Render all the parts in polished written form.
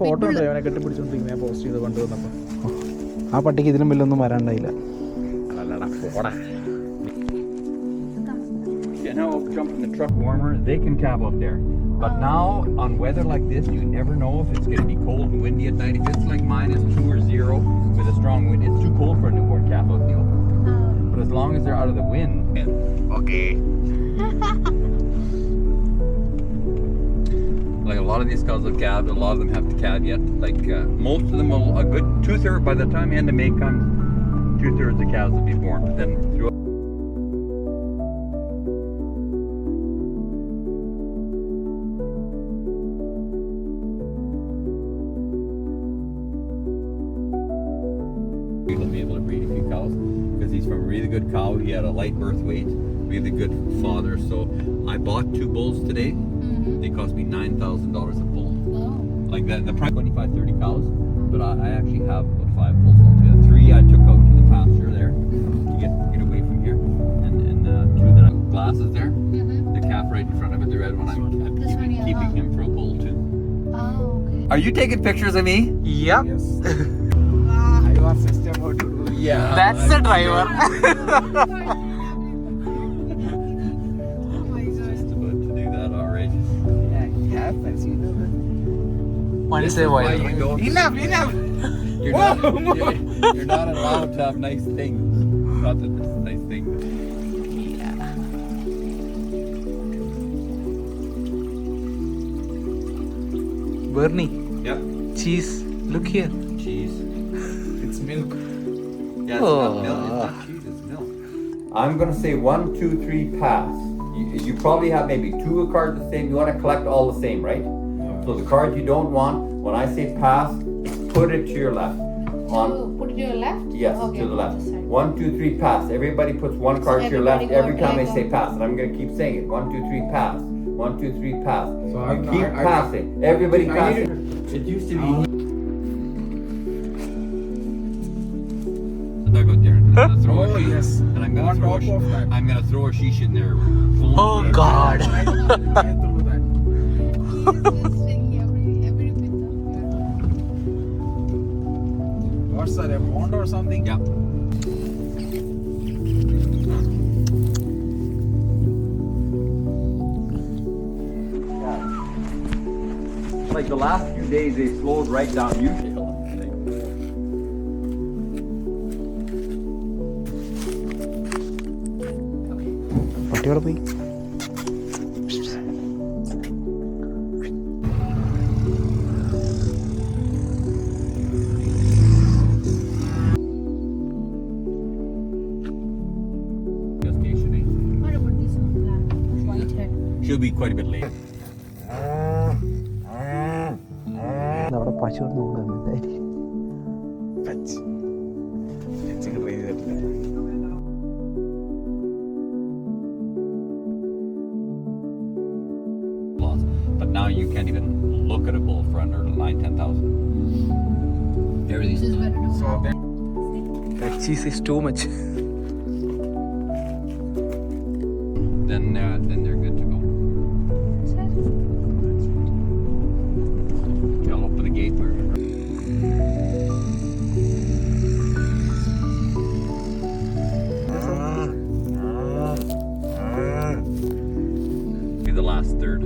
Photo ഉണ്ട് അവനെ കെട്ടിപ്പിടിച്ചോണ്ടിരിക്കുന്ന ഞാൻ പോസ്റ്റ് ചെയ്ത് കൊണ്ടുവന്നപ്പോൾ. ആ പട്ടിക്ക് ഇതിനും വലിയൊന്നും വരാണ്ടായില്ല. You know, jump in the truck warmer, they can calve out there. But now, on weather like this, you never know if it's going to be cold and windy at night. If it's like -2 or 0 with a strong wind, it's too cold for a newborn calf out in the open. But as long as they're out of the wind, okay. Like a lot of these cows have calved, a lot of them haven't calved yet. Like most of them will, a good 2/3 by the time end of May comes, 2/3 of calves will be born. But then throughout he'll be able to breed a few cows because he's from a really good cow. He had a light birth weight, really good father. So I bought 2 bulls today. They cost me $9,000 a bull. Like that, the price 25-30 cows, but I actually have about 5 bulls altogether. 3 I took out to the pasture there to get away from here, and 2 that I have glasses there. The calf right in front of it, the red one. I'm keeping him for a bull too. Okay. Are you taking pictures of me? Yep. Yes. I was just about to do it. Yeah. That's the driver. Just about to do that, all right. Yeah, it happens, you know that. One say Why wild. you don't- Enough. You're not allowed to have nice things. Not that this is a nice thing. Bernie, Yep. cheese. Look here. Cheese. It's milk. Yeah, it's not milk. It's not cheese. It's milk. I'm gonna say 1, 2, 3, pass. You probably have maybe 2 cards the same. You want to collect all the same, right? So the cards you don't want, when I say pass, put it to your left. Put it to your left? Yes, Okay, to the left. this side. 1, 2, 3, pass. Everybody puts 1 card to your left everybody every got time they like say pass, and I'm gonna keep saying it. 1, 2, 3, pass. 1, 2, 3, pass. So You I'm- keep I- passing. Everybody I passing. need It used to be. Back out there. I'm gonna throw Oh, a sheesh, yes. and I'm gonna On throw a top of that. I'm gonna throw a sheesh in there. Full Oh of- God. I do that. Every bit of What's that, a pond or something? Yeah. Like the last few days, they slowed right down. Usually, പട്ടിയോടെ പോയി. What about this one, black, white head? she'll be quite a bit late. അവിടെ പശു നോക്കുന്നു എന്തായാലും. Fetch. Fetching raise it. Laws. But now you can't even look at a bull for under 9,000-10,000. This Everything's is better to So then, That cheese is too much. then they're good to go. Okay, I'll open the gate where. Be the last third.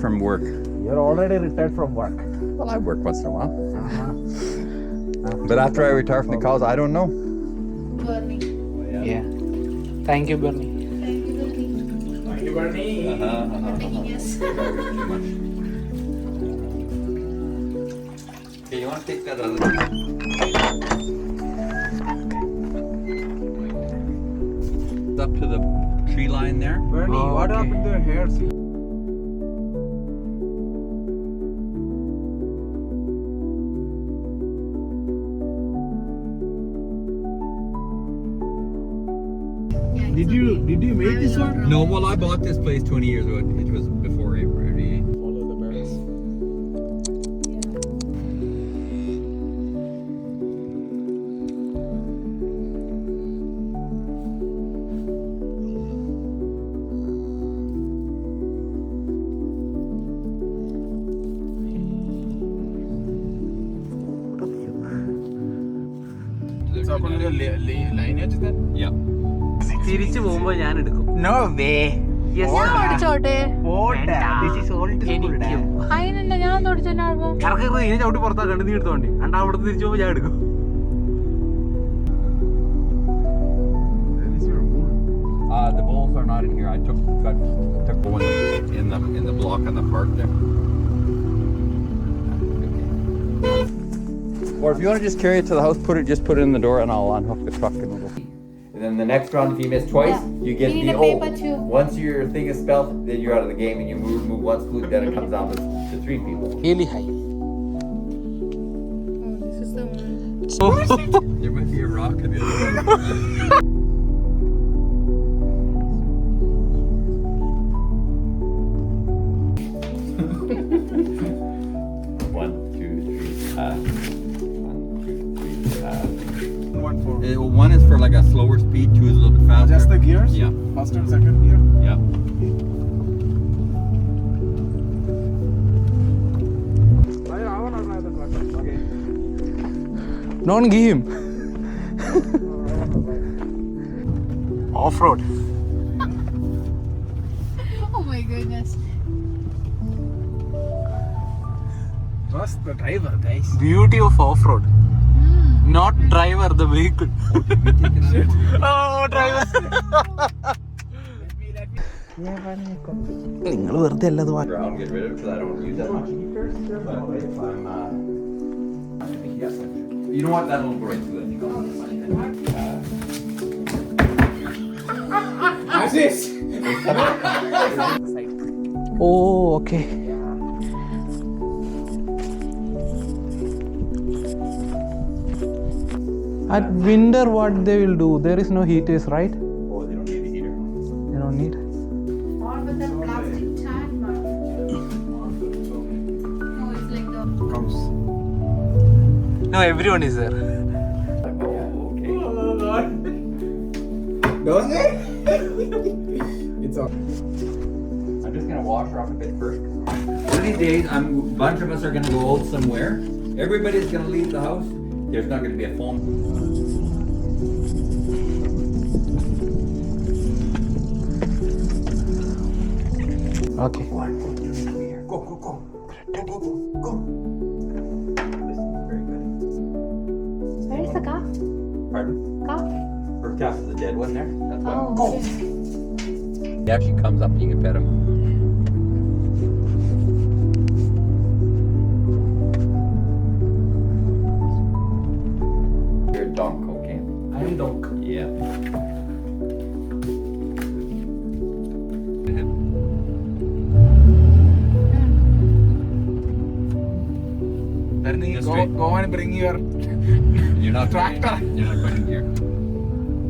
From work. you're already retired from work. Well, I work once in a while. But after I retire from the cows, I don't know. Bernie. Yeah. Thank you, Bernie. Thank you, Bernie, Thank you, Bernie. for taking us. Okay, you want to take that other? Up to the tree line there. Bernie, Oh, what okay. happened to your hair? Yeah, Did you make this one? No, well, I bought this place 20 years ago. It was before Avery. Follow the birds. lineage then? Yeah. തിരിച്ചു പോകുമ്പോ ഞാൻ എടുക്കും. No way. ഞാൻ ഓടിച്ചോട്ടെ This is old school, Dad. അതിനെന്താ ഞാൻ ഒന്ന് ഓടിച്ചോണ്ടാകുമ്പോ ഇറക്കരുത്, ഇനി ചവിട്ടി പുറത്താ കണ്ടു നീ എടുത്തോണ്ടി. അണ്ടാ അവിടെ തിരിച്ചു പോകുമ്പോ ഞാൻ എടുക്കും. The bulls are not in here. I took one in the block on the park there. Or if you want to just carry it to the house, just put it in the door, and I'll unhook the truck and we'll go. And then the next round, if you miss twice, Yeah. you get You need the a paper too. Once your thing is spelled, then you're out of the game, and you move one spoon, then it comes down to 3 people. Really high. this is the one. There might be a rock in the other one. 1, 2, 3, 1, 2, 3, 1 is for like a slower speed, 2 is a little bit faster. Just the gears? Yeah. First and second gear? Yeah. Don't give him. Off-road. Oh my goodness. Trust the driver, guys. Beauty of off-road. Not driver, the vehicle. Oh, driver. നിങ്ങൾ വെറുതെ അല്ലത് Ground, get rid of it because I don't use that much. But if I'm, you know what? That'll go right through it. Aziz! Oh okay. At winter, what they will do? There is no heaters, right? Oh, they don't need a heater. They don't need. Or with the plastic tank, man. No, it's like the. Comes. No, everyone is there. Oh, okay. Don't they? It's on. I'm just gonna wash her off a bit first. One of these days, a bunch of us are gonna go out somewhere. Everybody's gonna leave the house. There's not gonna be a phone. Okay. Go, go, go. Go. This is very good. Where is the car? Pardon? Car? First half is the dead one there. That's why. Oh, Go. okay. He actually comes up and you can pet him. You're a donk, okay? I'm donk. Yeah. Then you Just go straight. and bring your. You're not Tractor. You're not going here.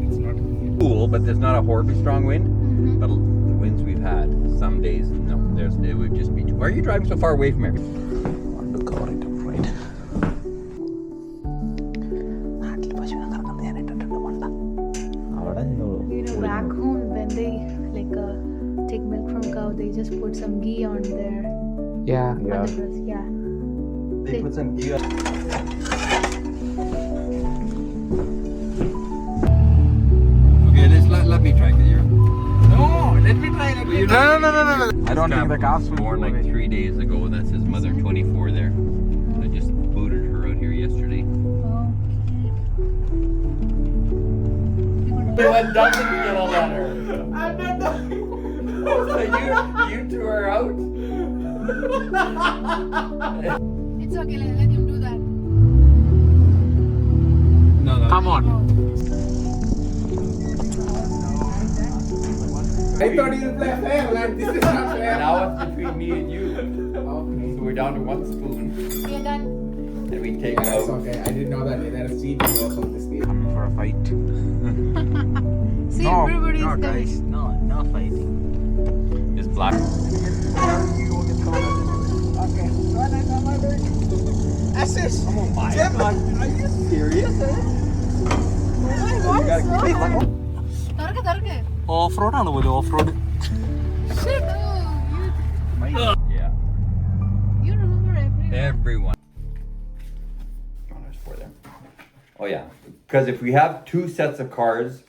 It's not here. Cool, but there's not a horribly strong wind. Mm-hmm. But the winds we've had, some days, no, it would just be too. Why are you driving so far away from here? Want to cover it up, right? നാട്ടിൽ പശുവിനെ കറക്കുന്നത് ഞാൻ ഇട്ടിട്ടുണ്ട് മണ്ട. അവിടെ You know, back home when they take milk from cow, they just put some ghee on their Yeah. on the breast. Yeah. They put some gear. Okay, let me try because you're. No, let me try. Let me try. No. I don't think the calves will born go like away. 3 days ago. That's his mother, 24 there. I just booted her out here yesterday. Oh. What doesn't get a letter? I'm not done. You threw her out? It's okay. Let him do that. No. Come on. I thought you would play fair, lad. This is not fair. Now it's between me and you. Okay. So we're down to 1 spoon. Okay, done. And we take it It's out. okay. I didn't know that there is cheating also in this game. For a fight. See, everybody is coming. No fighting. It's black. Okay. Assist. Oh my god. Are you serious? Tarke. Off road ആണ് പോലും off road. Shit. Oh, Yeah. you remember everything. Everyone. Oh, there's 4 there. Oh yeah. Because if we have two sets of cars,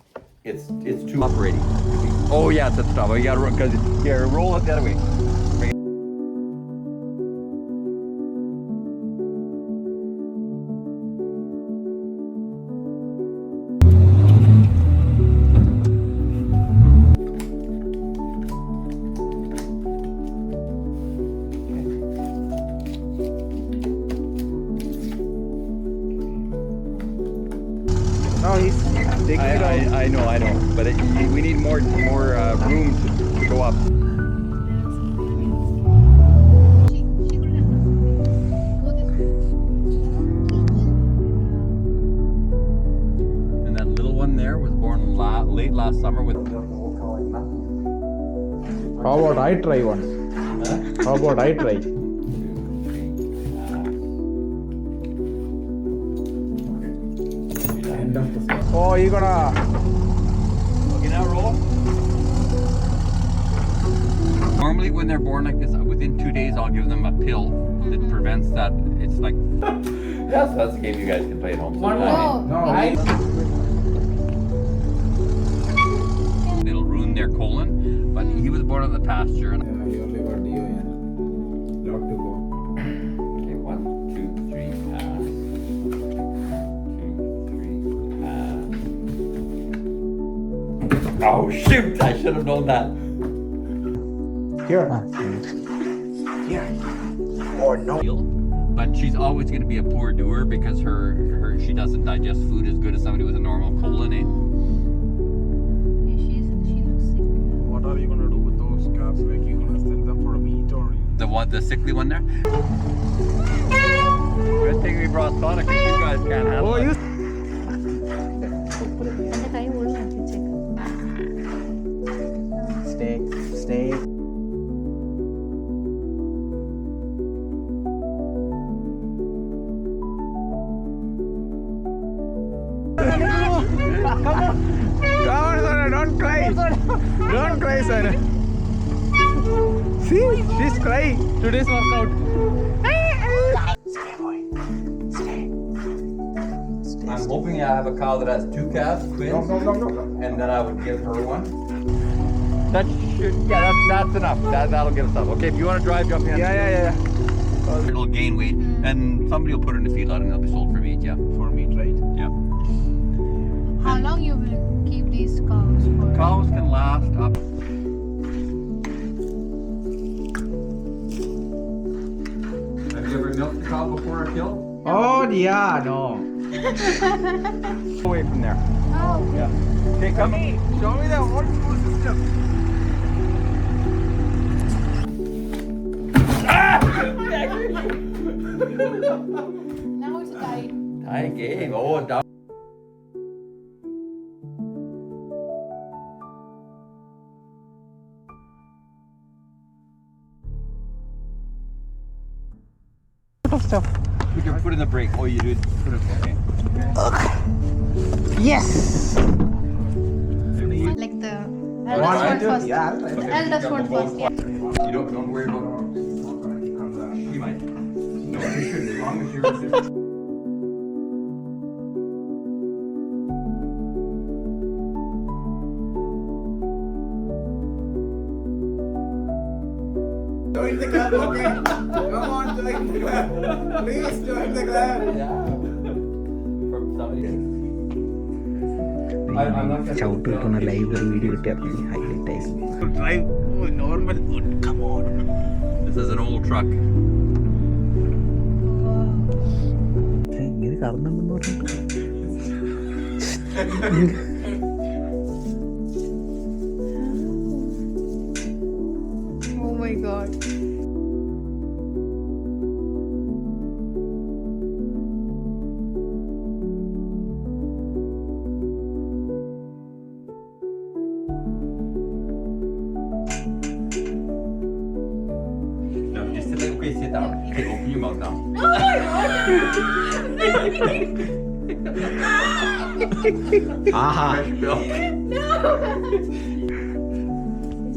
it's too operating. Oh yeah, it's at the top. You gotta because here, roll it the other way. No, he's taking it out. I know, but we need more room to go up. She could have go this way. And that little one there was born late last summer with. How about I try once? How about I try? End of the song. Oh, you gonna. Okay, now roll. Normally, when they're born like this, within 2 days, I'll give them a pill that prevents that. It's like. That's a game you guys can play at home. It'll ruin their colon, but he was born on the pasture. And You only got the lot to go. okay, 1, 2, 3, pass. 2, 3, pass. Oh shoot! I should have known that. Here. Or no. But she's always going to be a poor doer because she doesn't digest food as good as somebody with a normal colon. Eh? She looks sick. What are you gonna do with those calves? Like you gonna sell them for a meat or? The sickly one there. Good thing we brought Sonic because you guys can't handle it. എന്റെ കൈ പോലും വെച്ചേക്കാം. Stay. Come on, Sana, don't cry. Don't cry, Sana. See, she's crying. Today's workout. Stay, boy. Stay. I'm hoping I have a cow that has 2 calves, twins, No. and then I would give her one. That's enough. That'll give us up. Okay, if you want to drive, jump in. Yeah. It'll gain weight, and somebody will put it in a feedlot, and they'll be sold for meat. Yeah. For meat, right? Yeah. How long you will keep these cows for? Cows can last up. Have you ever milked a cow before a kill? Oh yeah, no. Away from there. Oh, Yeah. Okay, come. Show me the whole full system. now it's tight. I gave. Oh, down. Stuff. We can put in the brake. Oh, you do. Put it. Okay. Yes. Like the eldest one first. Yeah. The eldest one first. Yeah. You don't worry about. She might. No, you shouldn't. As long as you resist. Join the club, okay? Come on, join the club. Please join the club. From somebody. I'm not gonna. ചവിട്ടിട്ടുന്ന live ഒരു video കിട്ടിയാൽ highlight ആയിരുന്നു. Drive normal. Come on. This is an old truck. ഇങ്ങനെ കറന്നുണ്ടെന്ന് പറഞ്ഞിട്ട് Oh my god. No, just sit. Okay, sit down. Okay, open your mouth now. Aha. Fresh milk.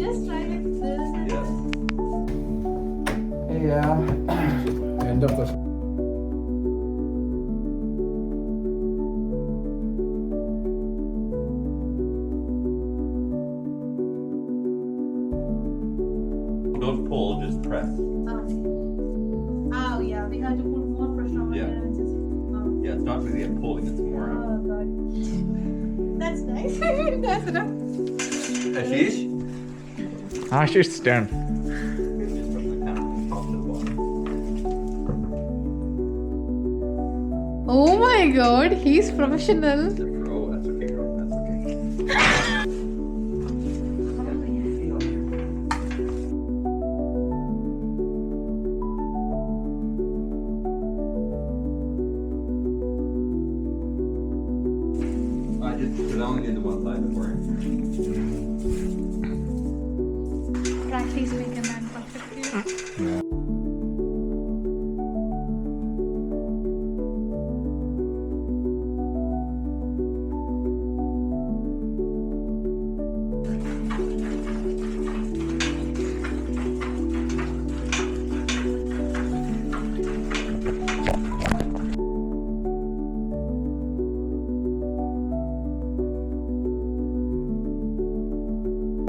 Just try it. Yes. Yeah. End of the. not really a pulling, it's more a... Oh god. That's nice. That's enough. Ashish? Ashish's turn. Just from the top to the bottom. Oh my god, he's professional. The pro, that's okay, girl, that's okay. Because I only did the one side before. Practice make a man perfect.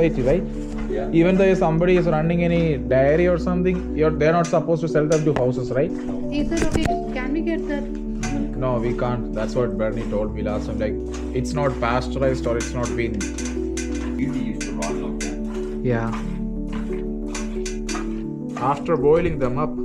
Right? Yeah. Even though somebody is running any dairy or something, they're not supposed to sell them to houses, right? Is it okay? Can we get that? No, we can't. That's what Bernie told me last time. Like, it's not pasteurized or it's not been. Usually used to rot like that. Yeah. After boiling them up,